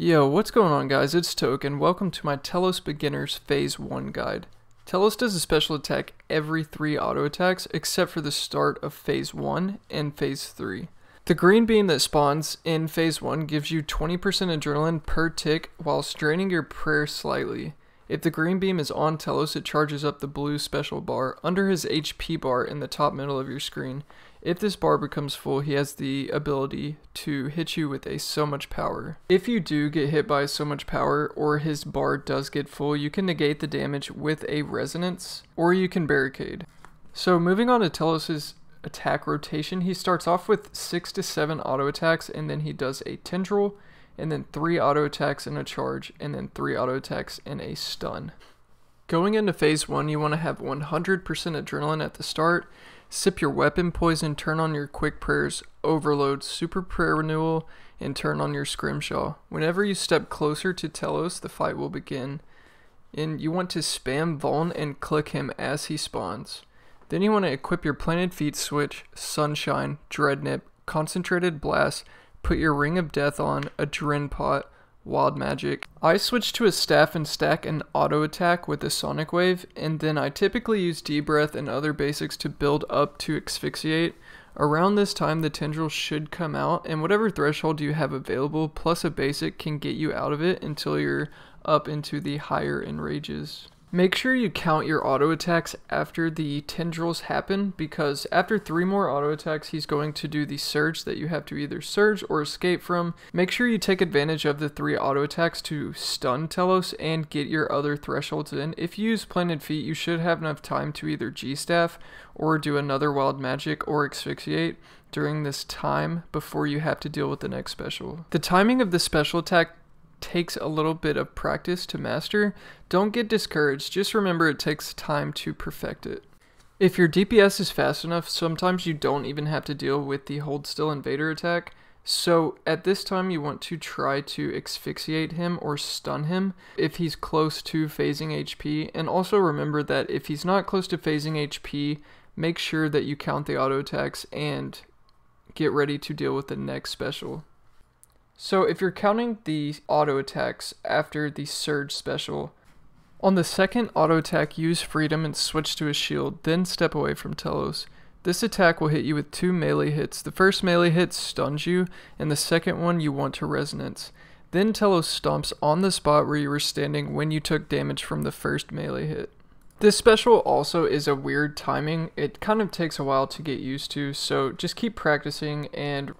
Yo, what's going on guys, it's Toke and welcome to my Telos Beginners Phase 1 guide. Telos does a special attack every 3 auto attacks except for the start of Phase 1 and Phase 3. The green beam that spawns in Phase 1 gives you 20% adrenaline per tick while draining your prayer slightly. If the green beam is on Telos, it charges up the blue special bar under his HP bar in the top middle of your screen. If this bar becomes full, he has the ability to hit you with a so much power. If you do get hit by so much power or his bar does get full, you can negate the damage with a resonance or you can barricade. So moving on to Telos's attack rotation, he starts off with 6 to 7 auto attacks and then he does a tendril and then 3 auto attacks and a charge and then 3 auto attacks and a stun. Going into Phase 1, you want to have 100% adrenaline at the start. Sip your weapon poison, turn on your quick prayers, overload, super prayer renewal, and turn on your scrimshaw. Whenever you step closer to Telos, the fight will begin. And you want to spam Vuln and click him as he spawns. Then you want to equip your planted feet switch, sunshine, dreadnip, concentrated blast, put your ring of death on, adren pot, wild magic. I switch to a staff and stack an auto attack with a sonic wave, and then I typically use D-breath and other basics to build up to asphyxiate. Around this time the tendril should come out, and whatever threshold you have available plus a basic can get you out of it until you're up into the higher enrages. Make sure you count your auto attacks after the tendrils happen, because after 3 more auto attacks he's going to do the surge that you have to either surge or escape from. Make sure you take advantage of the 3 auto attacks to stun Telos and get your other thresholds in. If you use planted feet, you should have enough time to either G-staff or do another wild magic or asphyxiate during this time before you have to deal with the next special. The timing of the special attack takes a little bit of practice to master. Don't get discouraged, just remember it takes time to perfect it. If your DPS is fast enough, sometimes you don't even have to deal with the hold still invader attack. So at this time you want to try to asphyxiate him or stun him if he's close to phasing HP, and also remember that if he's not close to phasing HP, make sure that you count the auto attacks and get ready to deal with the next special. So if you're counting the auto attacks after the surge special, on the second auto attack use freedom and switch to a shield, then step away from Telos. This attack will hit you with 2 melee hits. The first melee hit stuns you, and the second one you want to resonance. Then Telos stomps on the spot where you were standing when you took damage from the first melee hit. This special also is a weird timing. It kind of takes a while to get used to, so just keep practicing. And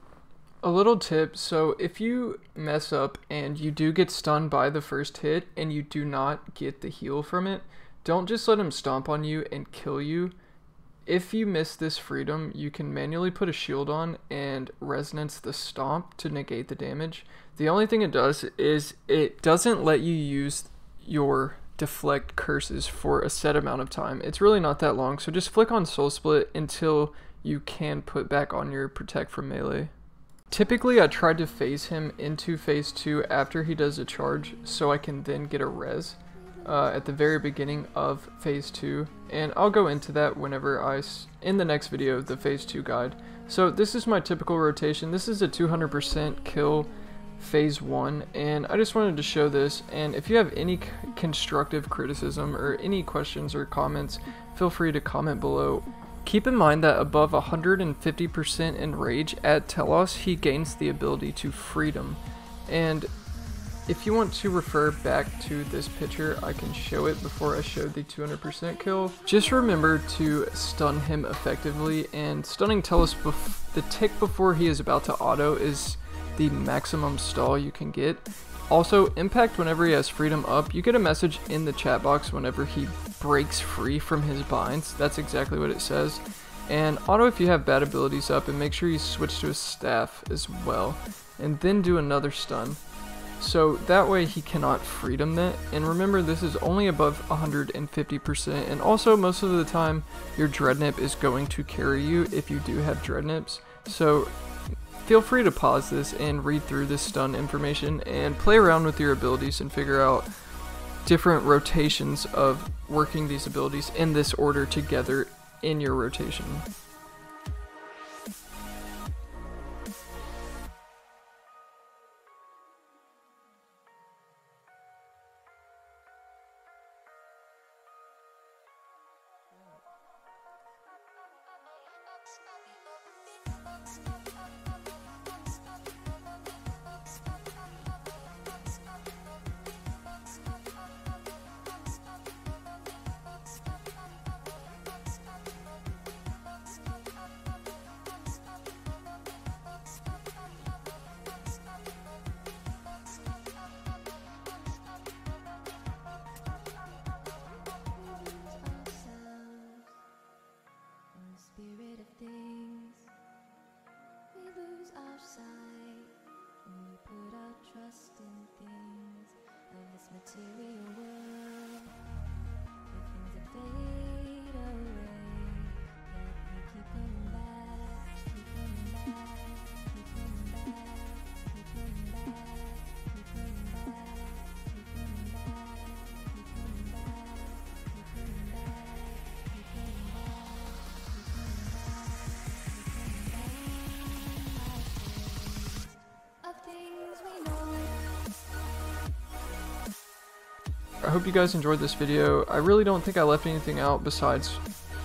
a little tip, so if you mess up and you do get stunned by the first hit and you do not get the heal from it, don't just let him stomp on you and kill you. If you miss this freedom, you can manually put a shield on and resonance the stomp to negate the damage. The only thing it does is it doesn't let you use your deflect curses for a set amount of time. It's really not that long, so just flick on soul split until you can put back on your protect from melee. Typically, I try to phase him into Phase 2 after he does a charge, so I can then get a res at the very beginning of Phase 2, and I'll go into that whenever in the next video, the Phase 2 guide. So this is my typical rotation. This is a 200% kill Phase 1, and I just wanted to show this, and if you have any constructive criticism or any questions or comments, feel free to comment below. Keep in mind that above 150% enrage at Telos, he gains the ability to freedom. And if you want to refer back to this picture, I can show it before I showed the 200% kill. Just remember to stun him effectively, and stunning Telos the tick before he is about to auto is the maximum stall you can get. Also, impact whenever he has freedom up, you get a message in the chat box whenever he breaks free from his binds. That's exactly what it says. And auto if you have bad abilities up, and make sure you switch to a staff as well, and then do another stun. So that way he cannot freedom that, and remember this is only above 150%, and also most of the time your dreadnip is going to carry you if you do have dreadnips. So feel free to pause this and read through this stun information and play around with your abilities and figure out different rotations of working these abilities in this order together in your rotation. hope you guys enjoyed this video. I really don't think I left anything out besides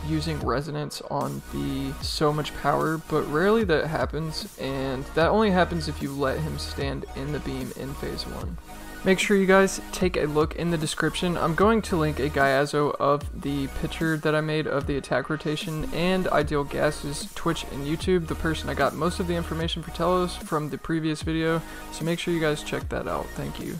using resonance on the so much power, but rarely that happens, and that only happens if you let him stand in the beam in phase 1. Make sure you guys take a look in the description. I'm going to link a Gyazo of the picture that I made of the attack rotation and Ideal Gas's Twitch and YouTube, the person I got most of the information for Telos from the previous video, so make sure you guys check that out. Thank you.